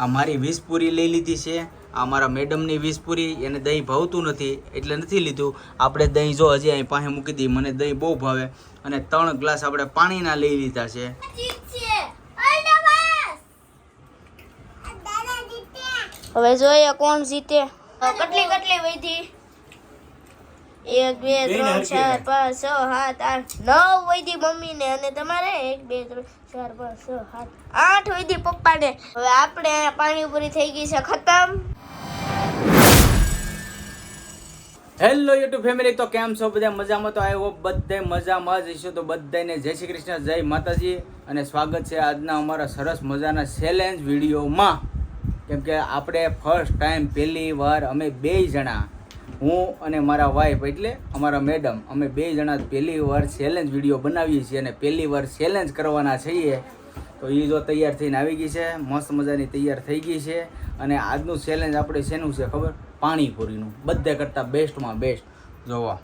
આ મારી 20 પૂરી લઈ લીધી છે. આ મારા મેડમની 20 પૂરી, એને દહીં ભાવતું નથી એટલે નથી લીધું. આપણે દહીં જો હજી અહીં પાસે મૂકી દઈએ, મને દહીં બહુ ભાવે. અને 3 ગ્લાસ આપણે પાણીના લઈ લીધા છે. હવે જોઈએ કોણ જીતે. કેટલી વધી? 1 2 3 4 5 6 7 8 9 વધી મમ્મી ને, અને તમારે 1 2 3 4 5 6 7 8 વધી પપ્પા ને. હવે આપણે પાણીપુરી થઈ ગઈ છે ખતમ. હેલો યુટ્યુબ ફેમિલી, તો કેમ છો બધા? મજામાં? તો આવ્યો બધા મજામાં જ હશો. તો બધાને જય શ્રી કૃષ્ણ, જય માતાજી, અને સ્વાગત છે આજના અમારા સરસ મજાના ચેલેન્જ વિડીયોમાં. કેમ કે આપણે ફર્સ્ટ ટાઈમ પહેલી વાર અમે 2 જણા, હું અને મારા વાઈફ એટલે અમારા મેડમ, અમે 2 જણા પહેલી વાર ચેલેન્જ વિડીયો બનાવીએ છીએ અને પહેલી વાર ચેલેન્જ કરવાના છીએ. તો એ જો તૈયાર થઈને આવી ગઈ છે, મસ્ત મજાની તૈયાર થઈ ગઈ છે. અને આજનું ચેલેન્જ આપણે શેનું છે ખબર? પાણીપુરીનું, બધે કરતાં બેસ્ટમાં બેસ્ટ. જોવા,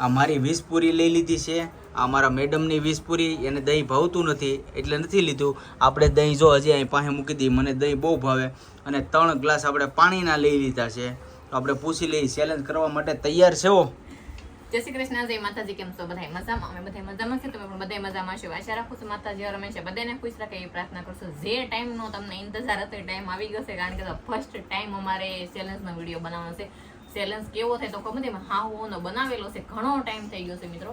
આ મારી 20 પૂરી લઈ લીધી છે. આ મારા મેડમની 20 પૂરી, એને દહીં ભાવતું નથી એટલે નથી લીધું. આપણે દહીં જો હજી અહીં પાસે મૂકી દઈએ, મને દહીં બહુ ભાવે. અને 3 ગ્લાસ આપણે પાણીના લઈ લીધા છે. તો આપણે પૂછી લઈએ, ચેલેન્જ કરવા માટે તૈયાર છો? જય શ્રી કૃષ્ણ, જય માતાજી. કેમ છો બધા? મજામાં? અમે બધા મજામાં છે. તમે પણ બધા મજામાં છો. આશા રાખું છું માતાજી હંમેશા બધાને ખુશ રાખે એવી પ્રાર્થના કરશું. જે ટાઈમનો તમને ઇંતજાર હતો એ ટાઈમ આવી ગયો છે, કારણ કે ફર્સ્ટ ટાઈમ અમારે ચેલેન્જનો વિડીયો બનાવવાનો છે. ચેલેન્જ કેવો થાય તો ખબર નથી, હા હું બનાવેલો છે, ઘણો ટાઈમ થઈ ગયો છે મિત્રો.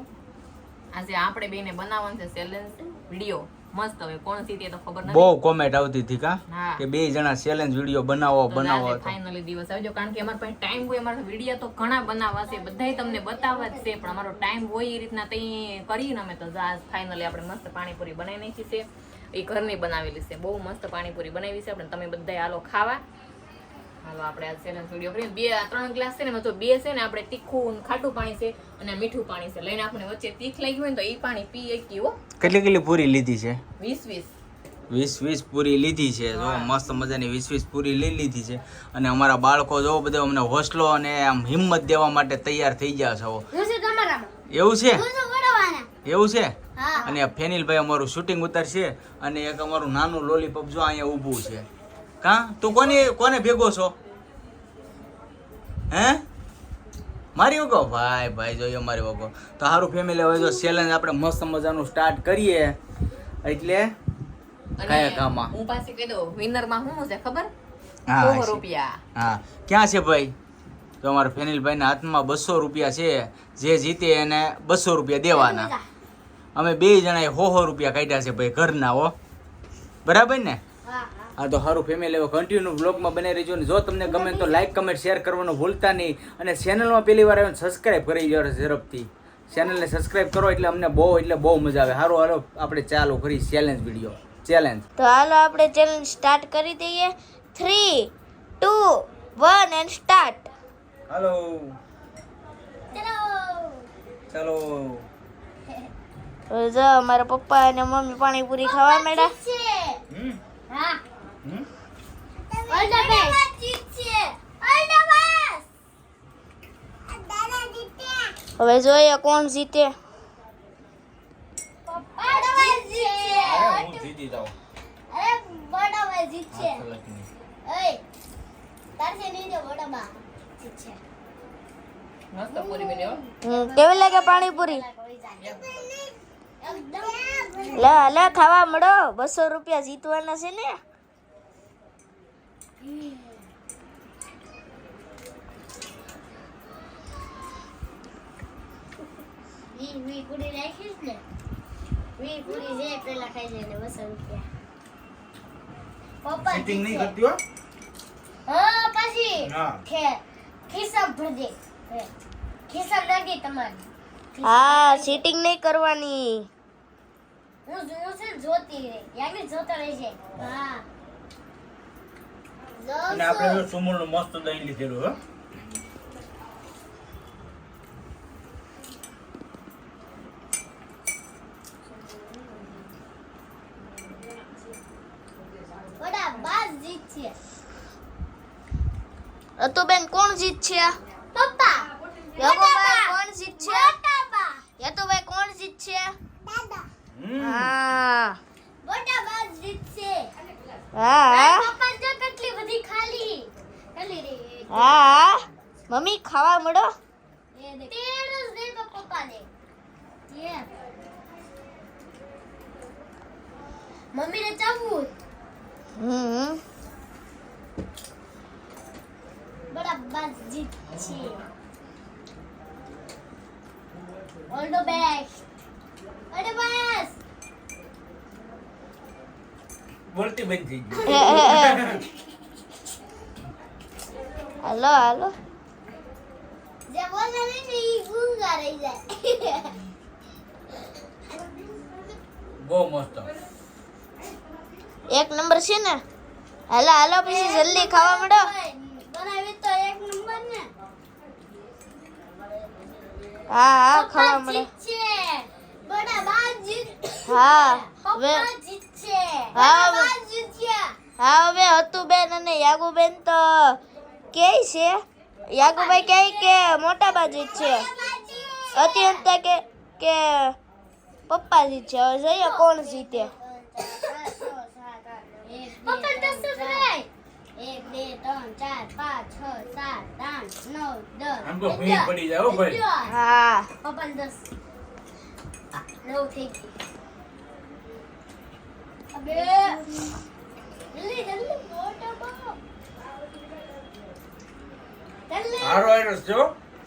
આજે આપણે બેને બનાવવાનો છે ચેલેન્જ વિડીયો. મસ્ત. હવે કોણ જીતે તો ખબર નથી. બહુ કોમેન્ટ આવતી હતી કે 2 જણા ચેલેન્જ વિડીયો બનાવો. ફાઇનલી દિવસ આવજો, કારણ કે અમારા પાસે ટાઈમ હોય. અમારા વિડીયો તો ઘણા બનાવવા છે, બધાય તમને બતાવવા જ છે, પણ અમારો ટાઈમ હોય એ રીતના તઈ કરીને અમે તો ફાઇનલી આપણે મસ્ત પાણીપુરી બનાવી નાખી છે. એ ઘરની બનાવેલી છે, બહુ મસ્ત પાણીપુરી બનાવી છે આપણે. તમે બધા હાલો ખાવા. હાલો આપણે આ ચેલેન્જ વિડીયો કરીએ. 3 ગ્લાસ છે ને, તો 2 છે ને આપણે તીખું ખાટું પાણી છે અને મીઠું પાણી છે લઈને, આપણે વચ્ચે તીખ લાગી હોય ને તો એ પાણી પીએ કેવો. કેટલી પૂરી લીધી છે? 20 પૂરી લીધી છે. જો મસ્ત મજાની 20 પૂરી લઈ લીધી છે. અને અમારા બાળકો જો બધા અમને હોસલો અને આમ હિંમત દેવા માટે તૈયાર થઈ ગયા છો. એવું છે? એવું છે? અને ફેનિલભાઈ અમારું શૂટિંગ ઉતારશે. અને એક અમારું નાનું લોલીપોપ જો અહીંયા ઊભું છે. કા તું કોને ભેગો છો? હે મારી વગો? ભાઈ જોઈએ મારી વગો. તો સારું ફેમિલી, હવે જો ચેલેન્જ આપણે મસ્ત મજાનું સ્ટાર્ટ કરીએ. એટલે કયા કામમાં હું પાછી કહી દઉં, વિનર માં શું છે ખબર? હા, 100 રૂપિયા. હા, ક્યાં છે ભાઈ? તો અમારા ફેનિલભાઈ ના હાથમાં 200 રૂપિયા છે. જે જીતે એને 200 રૂપિયા દેવાના. અમે 2 જણાએ 100 રૂપિયા કાઢ્યા છે ભાઈ, ઘરના. હો, બરાબર ને? હા, તો સારું ફેમિલી, હવે કન્ટિન્યુ બ્લોગમાં બની રહેજો. ને જો તમને ગમે તો લાઈક કમેન્ટ શેર કરવાનું ભૂલતા નહીં. અને ચેનલમાં પહેલી વાર આવીને સબસ્ક્રાઈબ કરી દેજો ઝડપથી. ચેનલને સબસ્ક્રાઈબ કરો એટલે અમને બહુ મજા આવે. સારું, હાલો આપણે ચાલુ કરી ચેલેન્જ વિડીયો. ચેલેન્જ તો હાલો આપણે ચેલેન્જ સ્ટાર્ટ કરી દઈએ. 3 2 1 એન્ડ સ્ટાર્ટ. હાલો, ચાલો. હવે જો મારા પપ્પા અને મમ્મી પાણીપુરી ખાવા માંડ્યા. હવે જોઈએ કોણ જીતે. મસ્ત પૂરી બની હો. કેવી લાગે પાણીપુરી? લે ખાવા મળો. 200 રૂપિયા જીતવાના છે ને. પૂરી રાખીશ ને, પૂરી જે પેલા ખાઈ જાય ને 200 રૂપિયા. પપ્પા સીટિંગ નહીં કરતી હો. હા, પછી ખિસ્સા ભરજે. ખિસ્સા નાખી તમારી. હા, સીટિંગ નહીં કરવાની. હું છે જોતી રહે, યાની જોતા રહે છે. હા, અને આપણે જો સુમુલનું મસ્ત દહીં લીધેલું. હો, બડા બાસ જીત છે. તો બેન કોણ જીત છે? પપ્પા. યાકોભાઈ કોણ જીત છે? પપ્પા. યાતોભાઈ કોણ જીત છે? દાદા. હા, મોટા બાસ જીત છે. હા, પપ્પા જો કેટલી હા મમ્મી ખાવા મળો. તેરસ દે તો પપ્પા દે. ये मम्मी ने चाबूत बड़ा बस जीत छी ऑल द बेस्ट अरे बस બોલતી બંધ થઈ ગઈ. હાલો હાલો. જે બોલે ને ઈ ગુંગા રહી જાય. બહુ મસ્ત. એક નંબર છે ને. હાલો હાલો પછી જલ્દી ખાવા મળો. બનાવી તો એક નંબર ને. હા હા ખાવા મળો. છે બડા બાજ જીત. હા હવે પપ્પા જીત છે હા, બડા બાજ જીત્યા. હા હવે હતુબેન અને યાગુબેન તો કે છે. યાગુભાઈ કહે કે મોટા બાજી છે. અત્યંતા કે પપ્પા જીતશે. હવે જોઈએ કોણ જીતે. પપ્પા 10 સબસ્ક્રાઇબ 1 2 3 4 5 6 7 8 9 આમ તો 10 ભીડ પડી જાય હો ભાઈ. હા પપ્પા 10 9 થઈ ગઈ. અબે જલ્દી જલ્દી મોટો પાડો. જલ્દી હારો આયરો છે હો.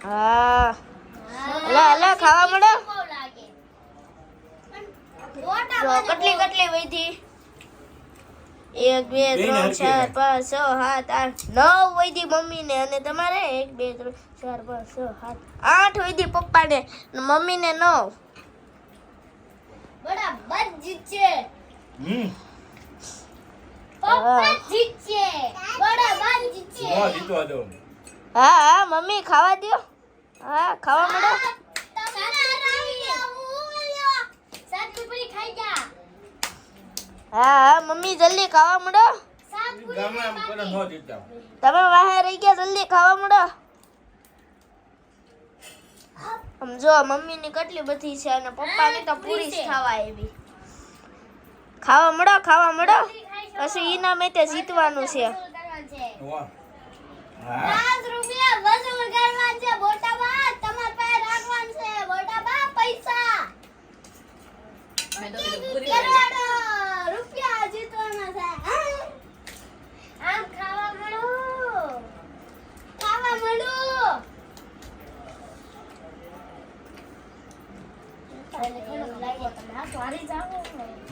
હા હાલો હાલો ખાવા મળો. બહુ લાગે મોટા જો કેટલી કેટલી વધી 1 2 3 4 5 6 7 8 9 વધી મમ્મી ને અને તમારે 1 2 3 4 5 6 7 8 વધી પપ્પા ને મમ્મી ને 9. બડા બજ જીતશે. હમ પપ્પા જીતશે બડા બજ જીતશે. નો જીતવા દો. હા હા મમ્મી ખાવા દ્યો. હા ખાવા મળો. હા હા મમ્મી જલ્દી ખાવા મળો. ગામે આમ કરે નો જીતતા. તમે વાહે રહી ગયા જલ્દી ખાવા મળો. આમ જો મમ્મી ની કેટલી બધી છે અને પપ્પા ની તો પૂરી જ ખાવા આવી. ખાવા મળો ખાવા મળો પછી ઇનામ તે જીતવાનું છે. વાહ. હા 5 રૂપિયા વસૂલ કરવા છે મોટા બા. તમાર પાસે રાખવાનું છે મોટા બા પૈસા. મેં તો કીધું પૂરી કરોડો રૂપિયા જીતવાના છે. આમ ખાવા મળો ખાવા મળો.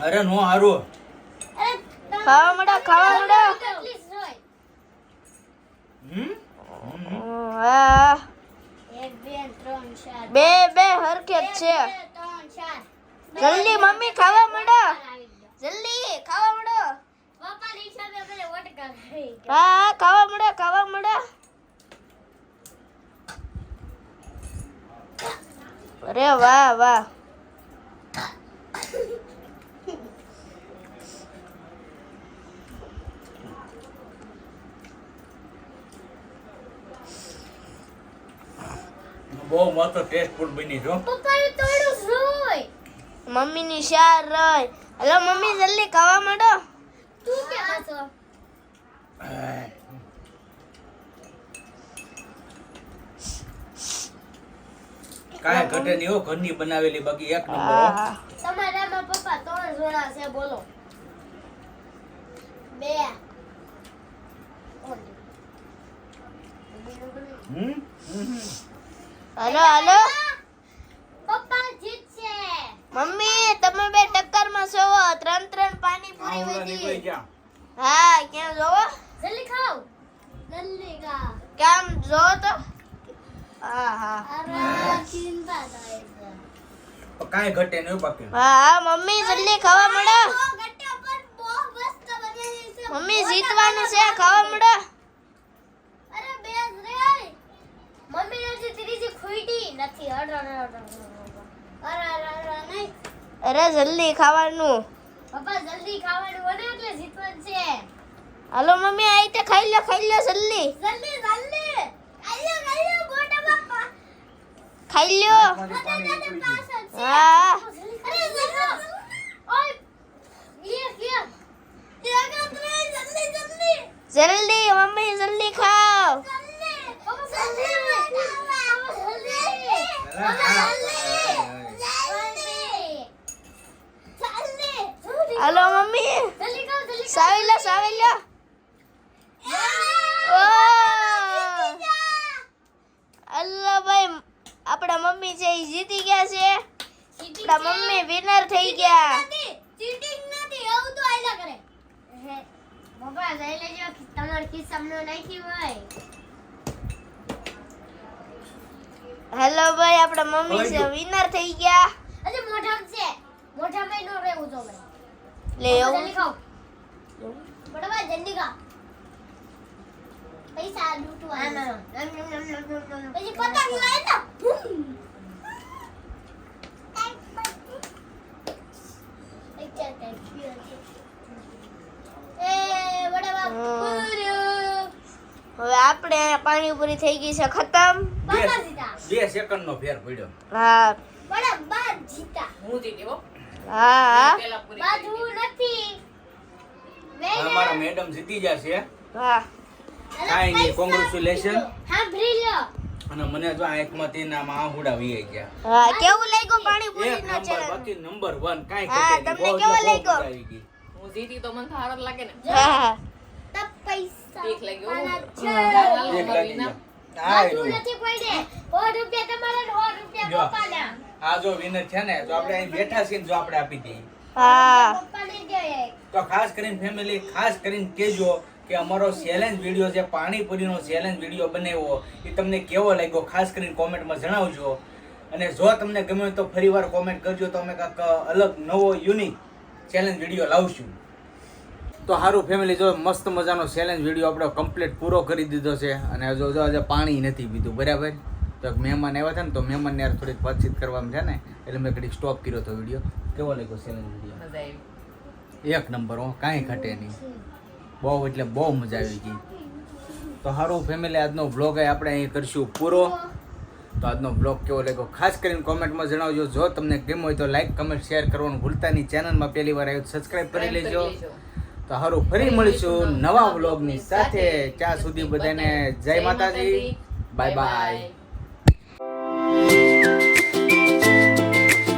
અરે નો હારું. ખાવા મળો ખાવા મળો. હમ હા 1 2 3 4 બે બે હરખે જ છે. 3 4 જલ્દી મમ્મી ખાવા મળો. જલ્દી ખાવા મળો. પપ્પા ની હિસાબે પેલે વોટ કરી. હા હા ખાવા મળો ખાવા મળો. અરે વાહ વાહ. બહુ મસ્ત ટેસ્ટફુલ બની છો. પપ્પા એ તોડું જોઈ. મમ્મી ની શાર રહી. હલો મમ્મી જલ્દી ખાવા મળો. તું કે પાછો કાંઈ ઘટે નહીં હો. ઘરની બનાવેલી બાકી એક નંબર હો. હા તમારામાં પપ્પા 3 જોડા છે બોલો. 2 હમ હાલો હાલો. પપ્પા જીતશે. મમ્મી તમે બે ટક્કર માં છો. 3 પાણીપુરી આવડા વધી. નીકળી ગયા. હા કેમ જોવો જલ્દી ખાઓ જલ્દી ખા. કેમ જોવો તો. હા હા અરે ચિંતા થાય છે. કાંઈ ઘટે નહીં હો બાકી. હા હા મમ્મી જલ્દી ખાવા મળો. બહુ ગટ્ટા પર બહુ મસ્ત બનેલી છે. મમ્મી જીતવાનું છે ખાવા મળો. અરે બેસ રે. મમ્મી ને ત્રીજી ખૂટી નથી. અરે નહીં. અરે જલ્દી ખાવાનું. પપ્પા જલ્દી ખાવાનું બને એટલે જીતવાનું છે. હાલો મમ્મી આ રીતે ખાઈ લો જલ્દી. જલ્દી જલ્દી. આયો મોટા બાપા. ખાઈ લ્યો. પાણી નીકળી ગયું. હા અરે જલ્દી. ઓય ये जल्दी જલ્દી મમ્મી જલ્દી ખાઓ. जल्दी હાલો મમ્મી સાવી લો અલ્લા ભાઈ આપણા મમ્મી છે ઈ જીતી ગયા છે આપણા મમ્મી વિનર થઈ ગયા ચીટિંગ નથી આવું તો આયલા કરે બાબા જઈ લેજો તમાર કિસ્સામાં નાખી હોય હેલો ભાઈ આપણા મમ્મી છે વિનર થઈ ગયા અરે મોઢામાં નો રહેવું તો ભાઈ લે એવું જલ્દી ખાઓ બરાબર જલ્દી ખા પૈસા લૂટવા પછી પતંગ લાય તો હવે આપણે પાણીપુરી થઈ ગઈ છે ખતમ 2 સેકન્ડનો ફેર પડ્યો. હા હું જીતી હો હા પેલા પૂરી બાજુ નથી અમારા મેડમ જીતી જશે. હા કાંઈ નહીં, કોંગ્રેચ્યુલેશન. હા બ્રિલો અને મને જો આંખમાંથી નામાં આહુડા વી ગયા. હા કેવું લાગ્યું એક પાણીપુરી નો નંબર, ચેનલ બાકી નંબર 1 કાંઈ હા, ઘટે નહીં. તમને બહુ કેવો એટલે બહુ લાગ્યો? મજા આવી ગઈ. હું જીતી તો મને સારો જ લાગે ને હા તબ પૈસા ઠીક લાગ્યું આના છે. એક લાગી ગયા. હા, બાજુ રહ્યું. નથી પડે 100 રૂપિયા તમારા ને 100 જો. રૂપિયા પપ્પાના આ જો વિનર છે ને, જો આપણે અહીં બેઠા છીએ ને જો આપણે આપી દઈએ હા પપ્પાને દે તો ખાસ કરીને ફેમિલી ખાસ કરીને કહેજો કે અમારો ચેલેન્જ વિડીયો જે પાણીપુરીનો ચેલેન્જ વિડીયો બનાવ્યો એ તમને કેવો લાગ્યો, ખાસ કરીને કોમેન્ટમાં જણાવજો. અને જો તમને ગમ્યો હોય તો ફરીવાર કોમેન્ટ કરજો, તો અમે કાંઈક અલગ નવો યુનિક ચેલેન્જ વિડીયો લાવશું. તો સારું ફેમિલી, જો મસ્ત મજાનો ચેલેન્જ વિડીયો આપણે કમ્પ્લીટ પૂરો કરી દીધો છે. અને જો આજે પાણી નથી પીધું બરાબર, તો એક મહેમાન આવ્યા હતા ને, તો મહેમાનને યાર થોડીક વાતચીત કરવામાં છે ને, એટલે મેં ઘડીક સ્ટોપ કર્યો હતો વિડીયો. કેવો લાગ્યો ચેલેન્જ વિડીયો? મજા આવી એક નંબર હો, કાંઈ ઘટે નહીં. બહુ એટલે બહુ મજા આવી ગઈ. તો સારું ફેમિલી, આજનો વ્લોગ આપણે અહીં કરશું પૂરો. તો આજનો વ્લોગ કેવો લાગ્યો ખાસ કરીને કોમેન્ટમાં જણાવજો. જો તમને ગમ્યો હોય તો લાઈક કમેન્ટ શેર કરવાનું ભૂલતા નહીં. ચેનલમાં પહેલી વાર આવ્યો સબસ્ક્રાઈબ કરી લેજો. તો સારું, ફરી મળીશું નવા વ્લોગની સાથે. ત્યાં સુધી બધાને જય માતાજી, બાય બાય.